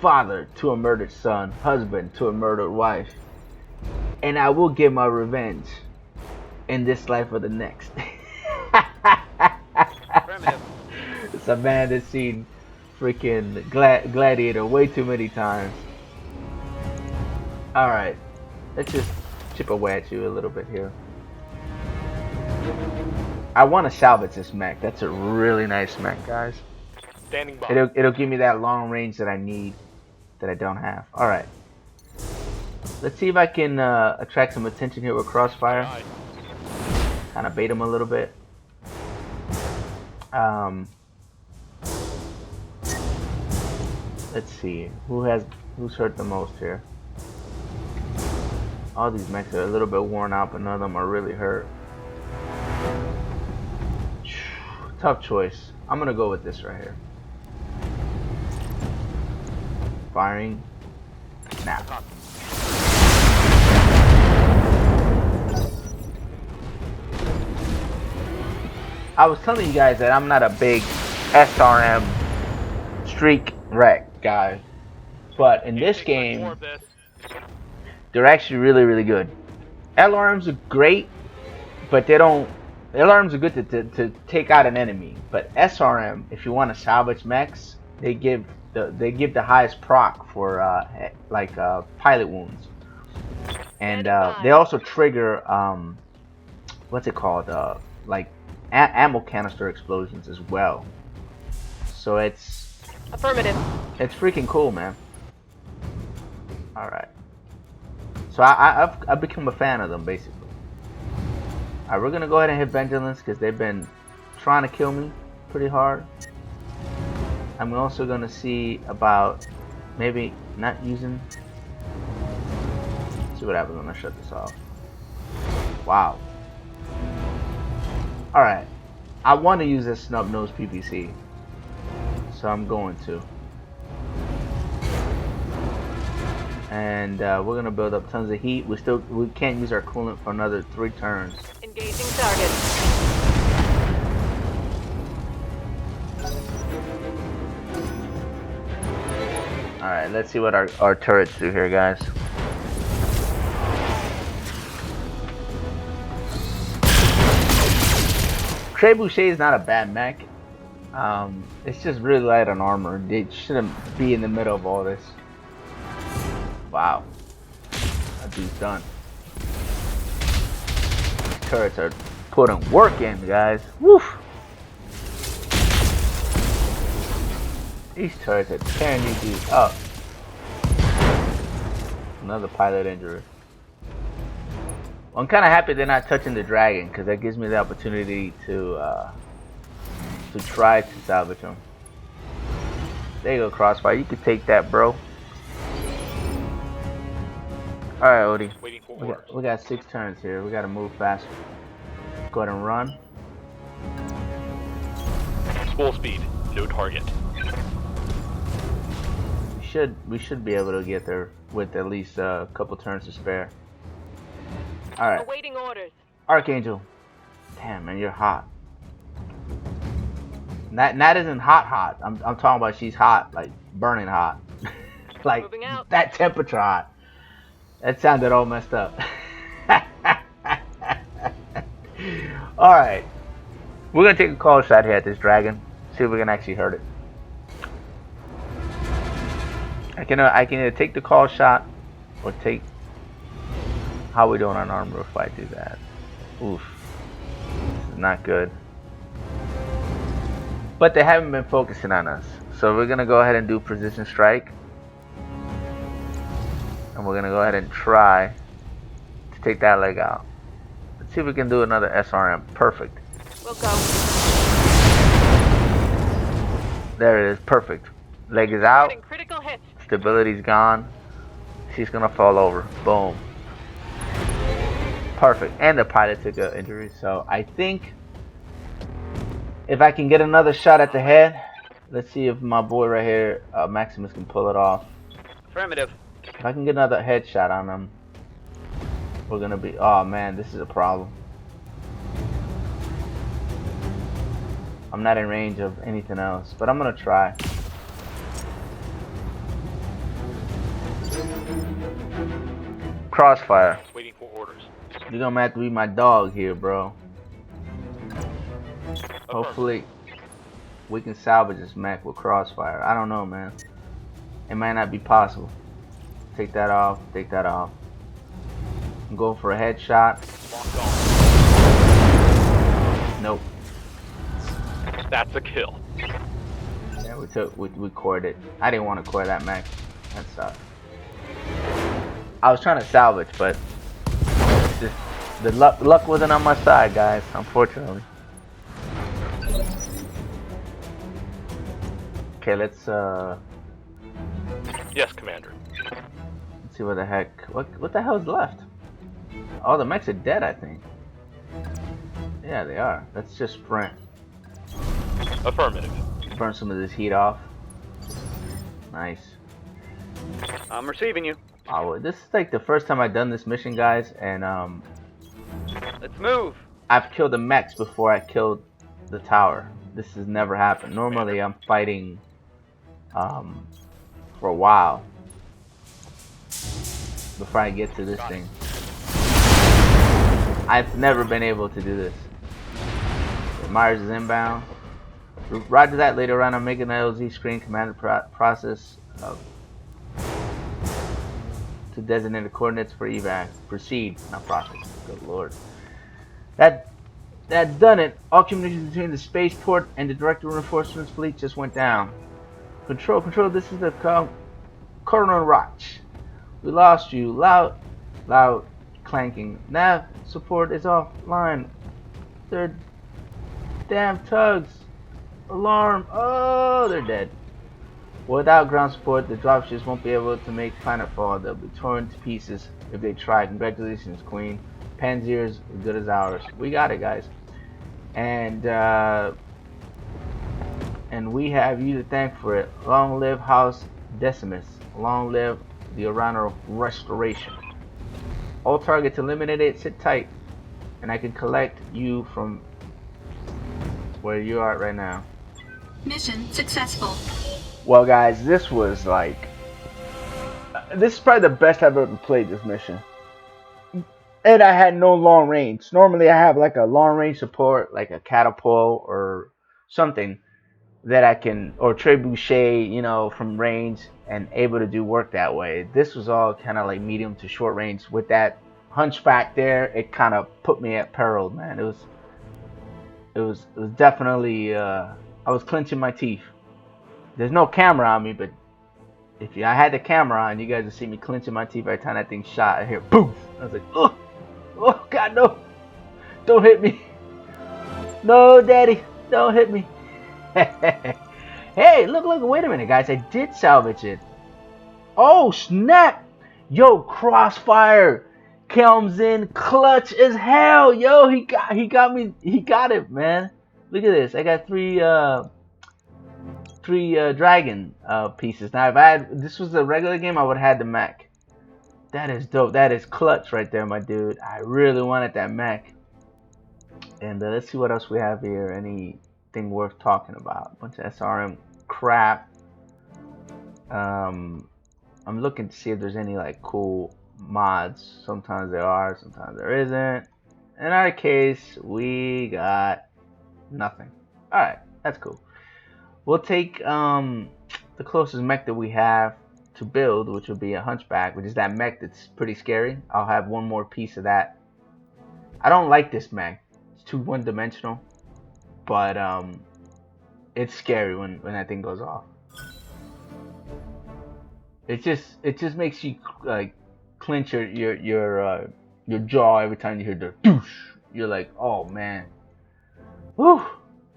[SPEAKER 1] Father to a murdered son, husband to a murdered wife. And I will get my revenge in this life or the next. It's a man that's seen freaking Gladiator way too many times. Alright, let's just chip away at you a little bit here. I want to salvage this mech. That's a really nice mech, guys.
[SPEAKER 6] Standing by.
[SPEAKER 1] It'll give me that long range that I need, that I don't have. All right. Let's see if I can attract some attention here with Crossfire. Kind of bait him a little bit. Let's see who's hurt the most here. All these mechs are a little bit worn out, but none of them are really hurt. Tough choice. I'm gonna go with this right here. Firing now. I was telling you guys that I'm not a big SRM streak wreck guy. But in this
[SPEAKER 6] More
[SPEAKER 1] game,
[SPEAKER 6] of this.
[SPEAKER 1] they're actually really, really good. LRMs are great, but they don't. LRMs are good to take out an enemy, but SRM, if you want to salvage mechs, they give the highest proc for pilot wounds, and they also trigger what's it called ammo canister explosions as well. So it's
[SPEAKER 5] Affirmative.
[SPEAKER 1] it's freaking cool, man. All right, so I've become a fan of them basically. Alright, we're gonna go ahead and hit Vigilance because they've been trying to kill me pretty hard. I'm also gonna see about maybe not using. Let's see what happens when I shut this off. Wow. Alright. I want to use this snub nose PPC. So I'm going to. And we're gonna build up tons of heat. We can't use our coolant for another 3 turns.
[SPEAKER 5] Engaging target.
[SPEAKER 1] Alright, let's see what our turrets do here, guys. Trebuchet is not a bad mech. It's just really light on armor. They shouldn't be in the middle of all this. Wow. That dude's done. These turrets are putting work in, guys. Woof. These turrets are tearing these dudes up. Another pilot injury. Well, I'm kind of happy they're not touching the dragon because that gives me the opportunity to try to salvage him. There you go, Crossfire. You could take that, bro. Alright, Odie.
[SPEAKER 6] Waiting for
[SPEAKER 1] We
[SPEAKER 6] orders.
[SPEAKER 1] got 6 turns here. We gotta move faster. Go ahead and run.
[SPEAKER 6] Full speed. No target.
[SPEAKER 1] We should be able to get there with at least a couple turns to spare. Alright.
[SPEAKER 5] Awaiting orders.
[SPEAKER 1] Archangel. Damn, man, you're hot. That isn't hot. I'm talking about she's hot, like burning hot. Like
[SPEAKER 5] Moving out.
[SPEAKER 1] that temperature hot. That sounded all messed up. Alright. We're gonna take a call shot here at this dragon. See if we can actually hurt it. I can either take the call shot or take. How we doing on armor if I do that? Oof. This is not good. But they haven't been focusing on us. So we're gonna go ahead and do precision strike. And we're gonna go ahead and try to take that leg out. Let's see if we can do another SRM. Perfect.
[SPEAKER 5] We'll go.
[SPEAKER 1] There it is. Perfect. Leg is out.
[SPEAKER 5] Getting critical hits.
[SPEAKER 1] Stability's gone. She's gonna fall over. Boom. Perfect. And the pilot took an injury. So I think if I can get another shot at the head, let's see if my boy right here, Maximus, can pull it off.
[SPEAKER 6] Affirmative.
[SPEAKER 1] If I can get another headshot on him, we're gonna be. Oh man, this is a problem. I'm not in range of anything else, but I'm gonna try. Crossfire.
[SPEAKER 6] Waiting for orders.
[SPEAKER 1] You're gonna have to be my dog here, bro. Hopefully, we can salvage this mech with Crossfire. I don't know, man. It might not be possible. Take that off. Take that off. I'm going for a headshot. Nope.
[SPEAKER 6] That's a kill.
[SPEAKER 1] Yeah, we cored it. I didn't want to core that mech. That sucked. I was trying to salvage, but just the luck wasn't on my side, guys. Unfortunately. Okay, let's
[SPEAKER 6] Yes, Commander.
[SPEAKER 1] let's see what the heck. What the hell is left? Oh, the mechs are dead, I think. Yeah, they are. Let's just sprint.
[SPEAKER 6] Affirmative.
[SPEAKER 1] Burn some of this heat off. Nice.
[SPEAKER 6] I'm receiving you.
[SPEAKER 1] Oh, this is like the first time I've done this mission, guys, and
[SPEAKER 6] Let's move.
[SPEAKER 1] I've killed the mechs before I killed the tower. This has never happened. Normally, I'm fighting for a while before I get to this thing. I've never been able to do this. Myers is inbound. Roger that. Later on, I'm making the LZ screen command process to designate the coordinates for evac. Proceed, not process. Good lord. That done it. All communications between the spaceport and the direct reinforcements fleet just went down. Control, this is the Colonel Roch. We lost you. Loud clanking. Nav support is offline. They're damn tugs. Alarm. Oh, they're dead. Without ground support, the dropships won't be able to make planetfall. They'll be torn to pieces if they try. Congratulations, Queen. Panzer's as good as ours. We got it, guys. And we have you to thank for it. Long live House Decimus. Long live the Orano Restoration. All targets eliminated. Sit tight, and I can collect you from where you are right now.
[SPEAKER 7] Mission successful.
[SPEAKER 1] Well, guys, this was like, this is probably the best I've ever played this mission. And I had no long range. Normally I have like a long range support, like a catapult or something that I can, or trebuchet, you know, from range and able to do work that way. This was all kind of like medium to short range. With that hunchback there, it kind of put me at peril, man. It was definitely, I was clenching my teeth. There's no camera on me, but if I had the camera on, you guys would see me clenching my teeth every time that thing shot. I hear boom. I was like, oh God, no, don't hit me. No, Daddy, don't hit me. Hey, look, wait a minute, guys. I did salvage it. Oh, snap. Yo, Crossfire comes in clutch as hell. Yo, he got me. He got it, man. Look at this. I got three dragon pieces. Now, if this was a regular game, I would have had the mech. That is dope. That is clutch right there, my dude. I really wanted that mech. And let's see what else we have here. Anything worth talking about? A bunch of SRM crap. I'm looking to see if there's any like cool mods. Sometimes there are, sometimes there isn't. In our case, we got nothing. Alright, that's cool. We'll take the closest mech that we have to build, which will be a hunchback, which is that mech that's pretty scary. I'll have one more piece of that. I don't like this mech. It's too one-dimensional, but it's scary when that thing goes off. It just makes you like clench your jaw every time you hear the doosh. You're like, oh man, whew.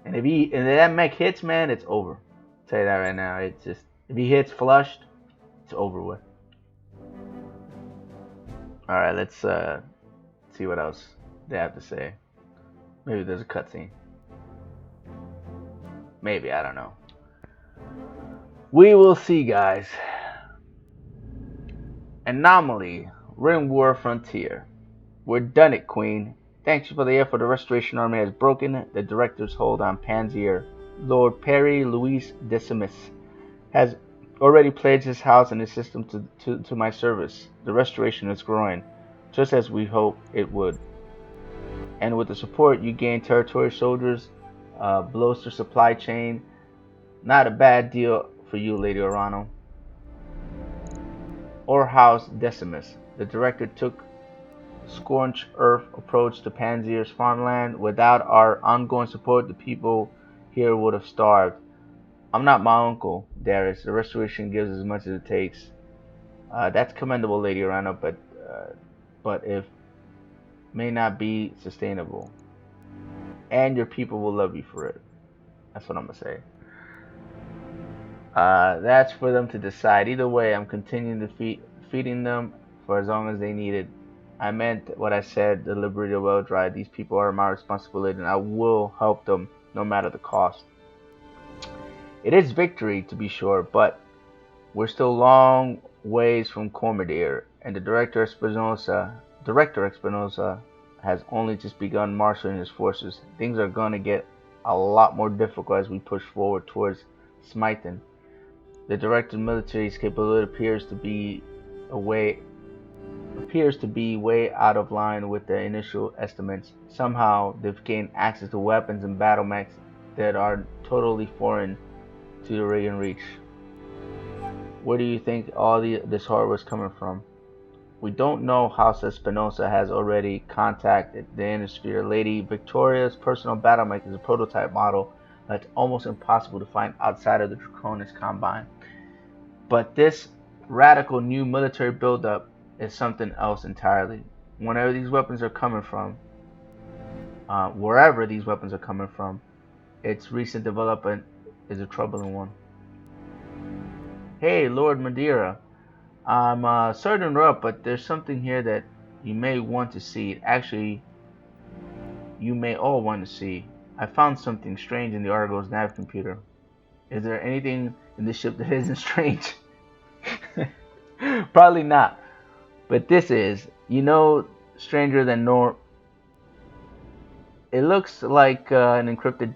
[SPEAKER 1] And if that mech hits, man, it's over. I'll tell you that right now. It's just, if he hits flushed, it's over with. All right, let's see what else they have to say. Maybe there's a cutscene. Maybe, I don't know. We will see, guys. Anomaly, Rim War Frontier. We're done it, Queen. Thanks for the effort. The Restoration Army has broken the director's hold on Panzer. Lord Perry Louis Decimus has already pledged his house and his system to my service. The restoration is growing, just as we hoped it would. And with the support you gain, territory soldiers, bolster supply chain. Not a bad deal for you, Lady Orano. Or House Decimus. The director took scorched earth approach to Panzer's farmland. Without our ongoing support, the people here would have starved. I'm not my uncle, Darius. The restoration gives as much as it takes. That's commendable, Lady Orano, but if may not be sustainable. And your people will love you for it. That's what I'm gonna say. That's for them to decide. Either way, I'm continuing to feeding them for as long as they need it. I meant what I said. The Liberated will drive. These people are my responsibility, and I will help them no matter the cost. It is victory, to be sure, but we're still a long ways from Cormier, and the Director Espinosa has only just begun marshaling his forces. Things are going to get a lot more difficult as we push forward towards Smyton. The directed military's capability appears to be way out of line with the initial estimates. Somehow, they've gained access to weapons and battle mechs that are totally foreign to the Reagan reach. Where do you think all this hardware is coming from? We don't know. House Espinosa has already contacted the Innisphere. Lady Victoria's personal battle mech is a prototype model that's almost impossible to find outside of the Draconis Combine. But this radical new military buildup is something else entirely. Whenever these weapons are coming from, wherever these weapons are coming from, its recent development is a troubling one. Hey, Lord Madeira. I'm sorry to interrupt, but there's something here that you may want to see. Actually, you may all want to see. I found something strange in the Argo's nav computer. Is there anything in this ship that isn't strange? Probably not. But this is, stranger than normal. It looks like an encrypted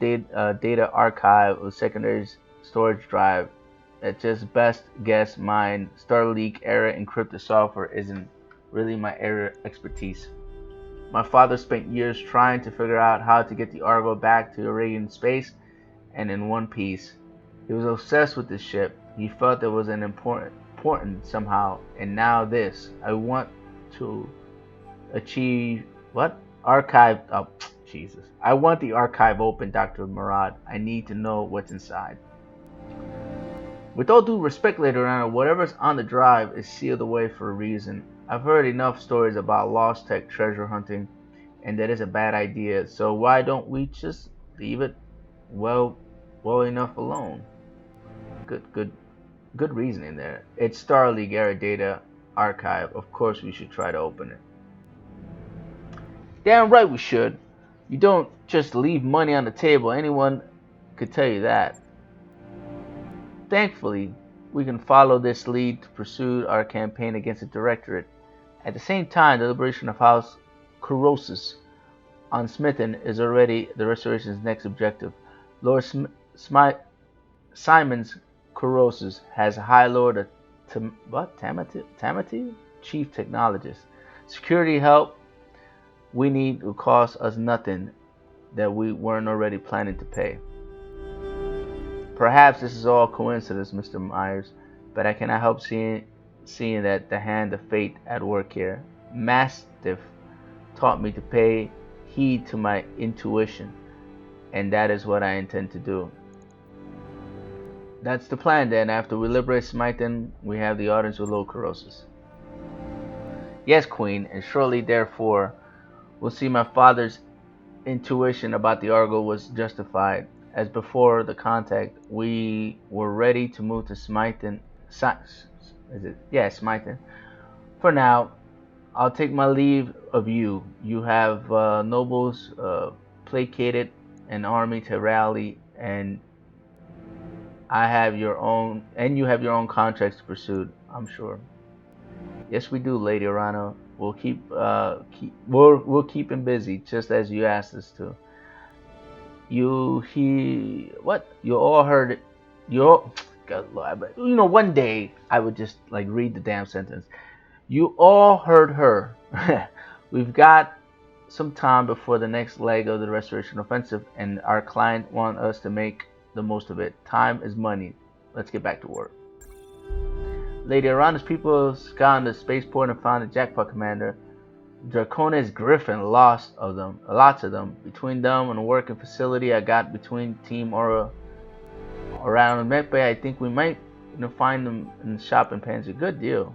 [SPEAKER 1] data archive of secondary storage drive. That's just best guess mine. Starleak era encrypted software isn't really my area of expertise. My father spent years trying to figure out how to get the Argo back to Arabian space and in one piece. He was obsessed with this ship. He felt it was an important somehow. And now this. I want to achieve what? Archive. Oh, Jesus. I want the archive open, Dr. Murad. I need to know what's inside. With all due respect, Lady Rana, whatever's on the drive is sealed away for a reason. I've heard enough stories about lost tech treasure hunting, and that is a bad idea. So why don't we just leave it well enough alone? Good reasoning there. It's Starleague era data archive. Of course we should try to open it. Damn right we should. You don't just leave money on the table. Anyone could tell you that. Thankfully, we can follow this lead to pursue our campaign against the Directorate. At the same time, the liberation of House Congrexes on Smithen is already the Restoration's next objective. Lord Simons Congrexes has a High Lord of Tamati? Chief Technologist. Security help we need will cost us nothing that we weren't already planning to pay. Perhaps this is all coincidence, Mr. Myers, but I cannot help seeing that the hand of fate at work here. Mastiff taught me to pay heed to my intuition, and that is what I intend to do. That's the plan then. After we liberate Smithen, we have the audience with Lord Congrexes. Yes, Queen, and shortly therefore, we'll see my father's intuition about the Argo was justified. As before the contact, we were ready to move to Smithen. Smithen. For now, I'll take my leave of you. You have nobles placated, an army to rally, and you have your own contracts to pursue, I'm sure. Yes, we do, Lady Arano. We'll keep him busy, just as you asked us to. You all heard it. God Lord, but one day I would just read the damn sentence. You all heard her. We've got some time before the next leg of the Restoration Offensive, and our client wants us to make the most of it. Time is money. Let's get back to work. Lady Arana's people scanned the spaceport and found the jackpot commander. Draconis Griffin, lots of them. Between them and a working facility I got between Team Aura around Medbay, I think we might find them in the shop in Pansy. Good deal.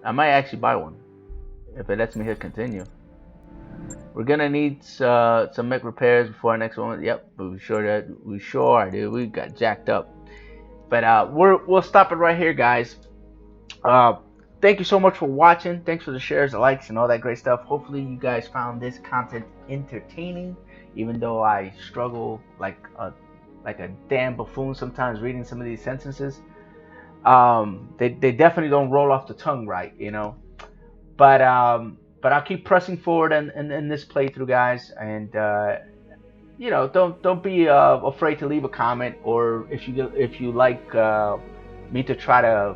[SPEAKER 1] I might actually buy one if it lets me hit continue. We're gonna need some mech repairs before our next one. Yep, but we sure are, dude. We got jacked up. But we'll stop it right here, guys. Thank you so much for watching. Thanks for the shares, the likes, and all that great stuff. Hopefully you guys found this content entertaining, even though I struggle like a damn buffoon sometimes reading some of these sentences. They definitely don't roll off the tongue right, But I'll keep pressing forward in this playthrough, guys, and you know, don't be afraid to leave a comment, or if you like me to try to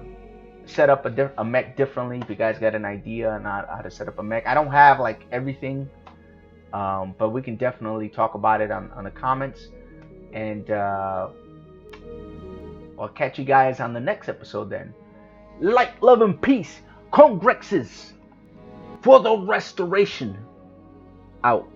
[SPEAKER 1] set up a mech differently. If you guys got an idea on how to set up a mech, I don't have like everything, but we can definitely talk about it on the comments. And I'll catch you guys on the next episode then. Light, love, and peace. Congrexes for the restoration. Out.